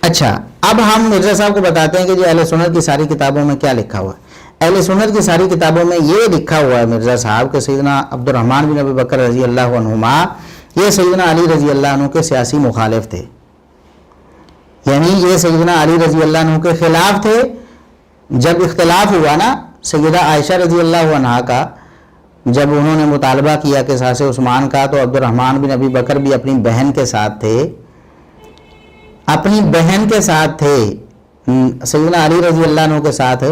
اچھا، اب ہم مرزا صاحب کو بتاتے ہیں کہ جی اہل سنت کی ساری کتابوں میں کیا لکھا ہوا ہے۔ اہل سنت کی ساری کتابوں میں یہ لکھا ہوا ہے مرزا صاحب کہ سیدنا عبد الرحمن بن ابی بکر رضی اللہ عنہما یہ سیدنا علی رضی اللہ عنہ کے سیاسی مخالف تھے، یعنی یہ سیدنا علی رضی اللہ عنہ کے خلاف تھے۔ جب اختلاف ہوا نا سیدہ عائشہ رضی اللہ عنہا کا، جب انہوں نے مطالبہ کیا قصاص عثمان کا، تو عبد الرحمن بن ابی بکر بھی اپنی بہن کے ساتھ تھے، اپنی بہن کے ساتھ تھے، سیدنا علی رضی اللہ عنہ کے ساتھ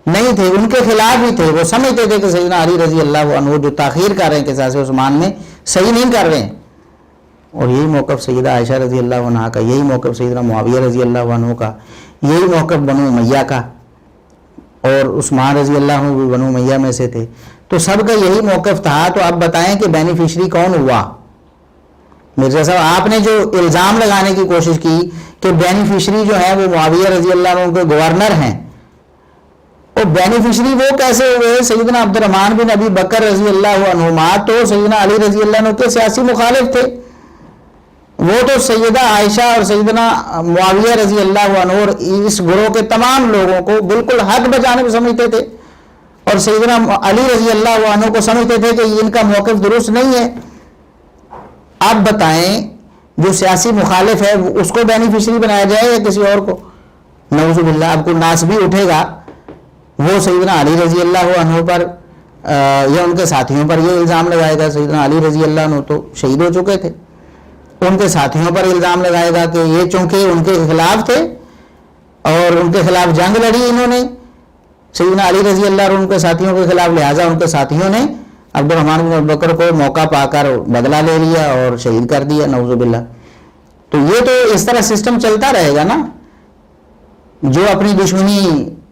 نہیں تھے، ان کے خلاف ہی تھے۔ وہ سمجھتے تھے کہ سیدنا علی رضی اللہ عنہ جو تاخیر کر رہے ہیں قصاص عثمان میں صحیح نہیں کر رہے ہیں، اور یہی موقف سیدہ عائشہ رضی اللہ عنہ کا، یہی موقف سیدنا معاویہ رضی اللہ عنہ کا، یہی موقف بنو امیہ کا، اور عثمان رضی اللہ عنہ بھی بنو امیہ میں سے تھے، تو سب کا یہی موقف تھا۔ تو اب بتائیں کہ بینیفیشری کون ہوا؟ مرزا صاحب آپ نے جو الزام لگانے کی کوشش کی کہ بینیفیشری جو ہے وہ معاویہ رضی اللہ عنہ کے گورنر ہیں، اور بینیفیشری وہ کیسے ہوئے؟ سیدنا عبد الرحمن بن ابی بکر رضی اللہ عنہما تو سیدنا علی رضی اللہ عنہ کے سیاسی مخالف تھے، وہ تو سیدہ عائشہ اور سیدنا معاویہ رضی اللہ عنہ اور اس گروہ کے تمام لوگوں کو بالکل حق بجانب سمجھتے تھے، اور سیدنا علی رضی اللہ عنہ کو سمجھتے تھے کہ ان کا موقف درست نہیں ہے۔ اب بتائیں جو سیاسی مخالف ہے اس کو بینیفیشری بنایا جائے یا کسی اور کو؟ نعوذ باللہ، اب کوئی ناس بھی اٹھے گا وہ سیدنا علی رضی اللہ عنہ پر یا ان کے ساتھیوں پر یہ الزام لگائے گا۔ سیدنا علی رضی اللہ عنہ تو شہید ہو چکے تھے، ان کے ساتھیوں پر الزام لگائے گا کہ یہ چونکہ ان کے خلاف تھے اور ان کے خلاف جنگ لڑی انہوں نے سیدنا علی رضی اللہ عنہ ان کے ساتھیوں کے خلاف، لہٰذا ان کے ساتھیوں نے عبد الرحمن بن ابی بکر کو موقع پا کر بدلہ لے لیا اور شہید کر دیا، نعوذ باللہ۔ تو یہ تو اس طرح سسٹم چلتا رہے گا نا، جو اپنی دشمنی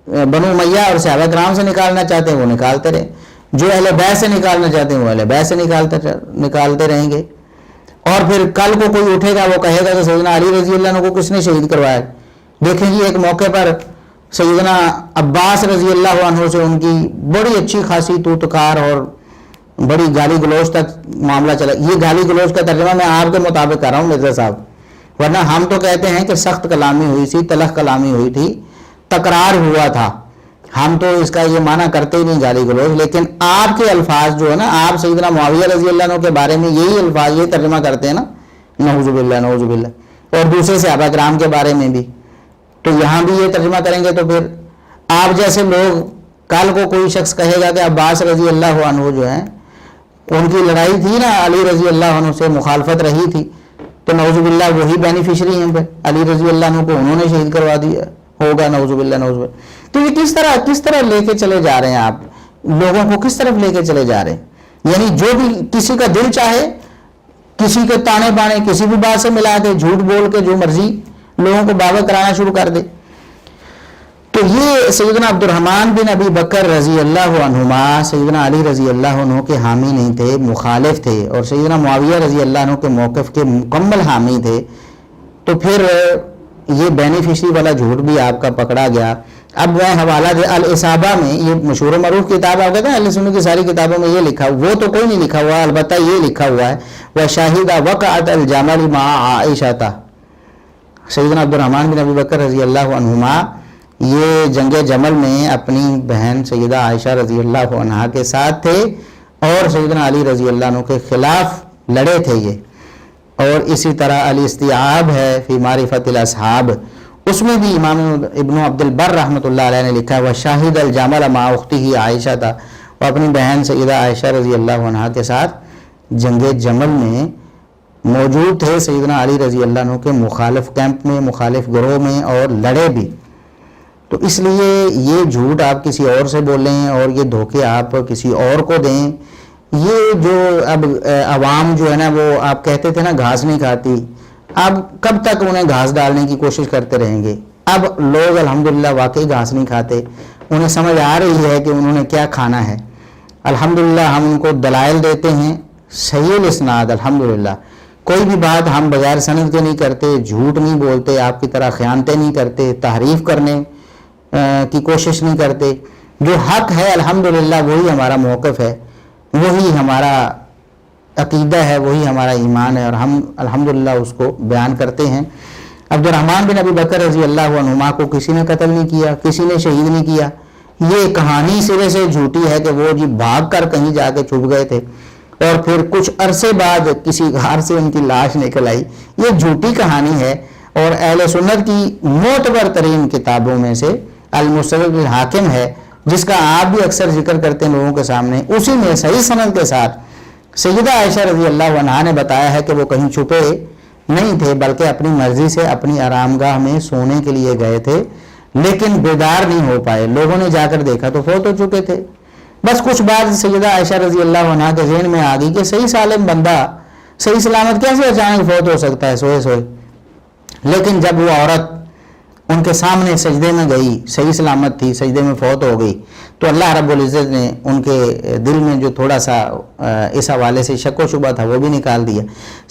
بنو امیہ اور صحابہ کرام سے نکالنا چاہتے ہیں وہ نکالتے رہے، جو اہل بیت سے نکالنا چاہتے ہیں وہ اہل بیت سے نکالتے رہیں گے، اور پھر کل کو کوئی اٹھے گا وہ کہے گا کہ سیدنا علی رضی اللہ عنہ کو کس نے شہید کروایا۔ دیکھیں جی ایک موقع پر سیدنا عباس رضی اللہ عنہ سے ان کی بڑی اچھی خاصی توتکار اور بڑی گالی گلوچ تک معاملہ چلا۔ یہ گالی گلوچ کا ترجمہ میں آپ کے مطابق کر رہا ہوں مرزا صاحب، ورنہ ہم تو کہتے ہیں کہ سخت کلامی ہوئی تھی، تلخ کلامی ہوئی تھی، تکرار ہوا تھا، ہم تو اس کا یہ معنی کرتے ہی نہیں گالی گلوچ، لیکن آپ کے الفاظ جو ہے نا، آپ سیدنا معاویہ رضی اللہ عنہ کے بارے میں یہی الفاظ، یہ ترجمہ کرتے ہیں نا، نعوذ باللہ نعوذ باللہ، اور دوسرے صحابہ کرام کے بارے میں بھی، تو یہاں بھی یہ ترجمہ کریں گے تو پھر آپ جیسے لوگ، کل کو کوئی شخص کہے گا کہ عباس رضی اللہ عنہ جو ہیں ان کی لڑائی تھی نا علی رضی اللہ عنہ سے، مخالفت رہی تھی، تو نعوذ باللہ وہی بینیفیشری ہیں پھر، علی رضی اللہ عنہ کو انہوں نے شہید کروا دیا ہوگا، نعوذ باللہ نعوذ باللہ۔ تو یہ کس طرح لے کے چلے جا رہے ہیں آپ لوگوں کو، کس طرف لے کے چلے جا رہے ہیں؟ یعنی جو بھی کسی کا دل چاہے، کسی کے تانے بانے کسی بھی بات سے ملا کے، جھوٹ بول کے جو مرضی لوگوں کو باور کرانا شروع کر دے۔ تو یہ سیدنا عبد الرحمن بن ابی بکر رضی اللہ عنہما سیدنا علی رضی اللہ عنہ کے حامی نہیں تھے، مخالف تھے، اور سیدنا معاویہ رضی اللہ عنہ کے موقف کے مکمل حامی تھے، تو پھر یہ بینیفیشری والا جھوٹ بھی آپ کا پکڑا گیا۔ اب میں حوالہ دے الاصابہ میں، یہ مشہور و معروف کتاب آپ کہتے ہیں اہل سنت کی ساری کتابوں میں یہ لکھا، وہ تو کوئی نہیں لکھا ہوا، البتہ یہ لکھا ہوا ہے وَشَاهِدَ وَقَعَتَ الْجَمَلِ مَعَ عَائِشَةَ، سیدنا عبد الرحمن بن ابی بکر رضی اللہ عنہما یہ جنگ جمل میں اپنی بہن سیدہ عائشہ رضی اللہ عنہا کے ساتھ تھے، اور سیدنا علی رضی اللہ عنہ کے خلاف لڑے تھے یہ۔ اور اسی طرح الاستیعاب ہے فی معرفت الاصحاب، اس میں بھی امام ابن عبد البر رحمۃ اللہ علیہ نے لکھا ہے وَشَاهِدَ الْجَمَلَ مَعَ أُخْتِهِ عَائِشَةَ، وہ اپنی بہن سیدہ عائشہ رضی اللہ عنہا کے ساتھ جنگ جمل میں موجود تھے، سیدنا علی رضی اللہ عنہ کے مخالف کیمپ میں، مخالف گروہ میں، اور لڑے بھی۔ تو اس لیے یہ جھوٹ آپ کسی اور سے بولیں اور یہ دھوکے آپ کسی اور کو دیں، یہ جو اب عوام جو ہے نا، وہ آپ کہتے تھے نا گھاس نہیں کھاتی، اب کب تک انہیں گھاس ڈالنے کی کوشش کرتے رہیں گے؟ اب لوگ الحمدللہ واقعی گھاس نہیں کھاتے، انہیں سمجھ آ رہی ہے کہ انہوں نے کیا کھانا ہے، الحمدللہ ہم ان کو دلائل دیتے ہیں صحیح الاسناد، الحمدللہ کوئی بھی بات ہم بغیر سند کے نہیں کرتے، جھوٹ نہیں بولتے، آپ کی طرح خیانتیں نہیں کرتے، تحریف کرنے کی کوشش نہیں کرتے، جو حق ہے الحمدللہ وہی ہمارا موقف ہے، وہی ہمارا عقیدہ ہے، وہی ہمارا ایمان ہے، اور ہم الحمدللہ اس کو بیان کرتے ہیں۔ عبد الرحمن بن ابی بکر رضی اللہ عنہما کو کسی نے قتل نہیں کیا, کسی نے شہید نہیں کیا. یہ کہانی سرے سے جھوٹی ہے کہ وہ جی بھاگ کر کہیں جا کے چھپ گئے تھے اور پھر کچھ عرصے بعد کسی غار سے ان کی لاش نکل آئی. یہ جھوٹی کہانی ہے. اور اہل سنت کی معتبر ترین کتابوں میں سے المستدرک الحاکم ہے, جس کا آپ بھی اکثر ذکر کرتے ہیں لوگوں کے سامنے. اسی میں صحیح سند کے ساتھ سیدہ عائشہ رضی اللہ عنہا نے بتایا ہے کہ وہ کہیں چھپے نہیں تھے, بلکہ اپنی مرضی سے اپنی آرامگاہ میں سونے کے لیے گئے تھے, لیکن بیدار نہیں ہو پائے. لوگوں نے جا کر دیکھا تو فوت ہو چکے تھے. بس کچھ بات سیدہ عائشہ رضی اللہ عنہا کے ذہن میں آ گئی کہ صحیح سالم بندہ صحیح سلامت کیسے اچانک فوت ہو سکتا ہے سوئے سوئے. لیکن جب وہ عورت ان کے سامنے سجدے میں گئی, صحیح سلامت تھی, سجدے میں فوت ہو گئی, تو اللہ رب العزت نے ان کے دل میں جو تھوڑا سا اس حوالے سے شک و شبہ تھا وہ بھی نکال دیا.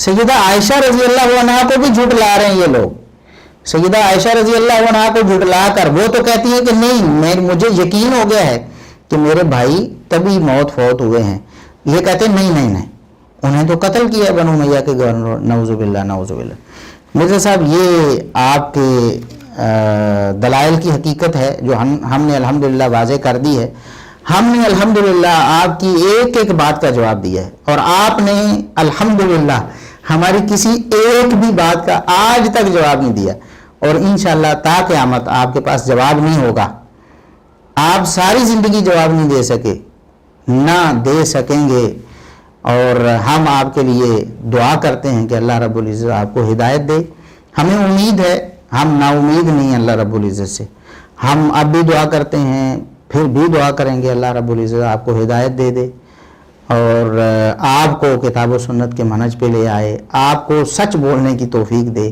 سیدہ عائشہ رضی اللہ عنہا کو بھی جھٹلا رہے ہیں یہ لوگ. سیدہ عائشہ رضی اللہ عنہا کو جھٹلا کر وہ تو کہتی ہیں کہ نہیں, مجھے یقین ہو گیا ہے کہ میرے بھائی تبھی موت فوت ہوئے ہیں. یہ کہتے ہیں نہیں, انہیں تو قتل کیا بنو امیہ کے گورنر, نعوذ باللہ نعوذ باللہ. مرزا صاحب یہ آپ کے دلائل کی حقیقت ہے جو ہم نے الحمدللہ واضح کر دی ہے. ہم نے الحمدللہ آپ کی ایک ایک بات کا جواب دیا ہے, اور آپ نے الحمدللہ ہماری کسی ایک بھی بات کا آج تک جواب نہیں دیا, اور انشاءاللہ تا قیامت آپ کے پاس جواب نہیں ہوگا. آپ ساری زندگی جواب نہیں دے سکے, نہ دے سکیں گے. اور ہم آپ کے لیے دعا کرتے ہیں کہ اللہ رب العزت آپ کو ہدایت دے. ہمیں امید ہے, ہم نا امید نہیں ہیں اللہ رب العزت سے. ہم اب بھی دعا کرتے ہیں, پھر بھی دعا کریں گے اللہ رب العزت آپ کو ہدایت دے دے, اور آپ کو کتاب و سنت کے منہج پہ لے آئے, آپ کو سچ بولنے کی توفیق دے,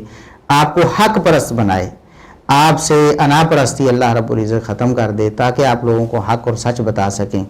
آپ کو حق پرست بنائے, آپ سے انا پرستی اللہ رب العزت ختم کر دے, تاکہ آپ لوگوں کو حق اور سچ بتا سکیں.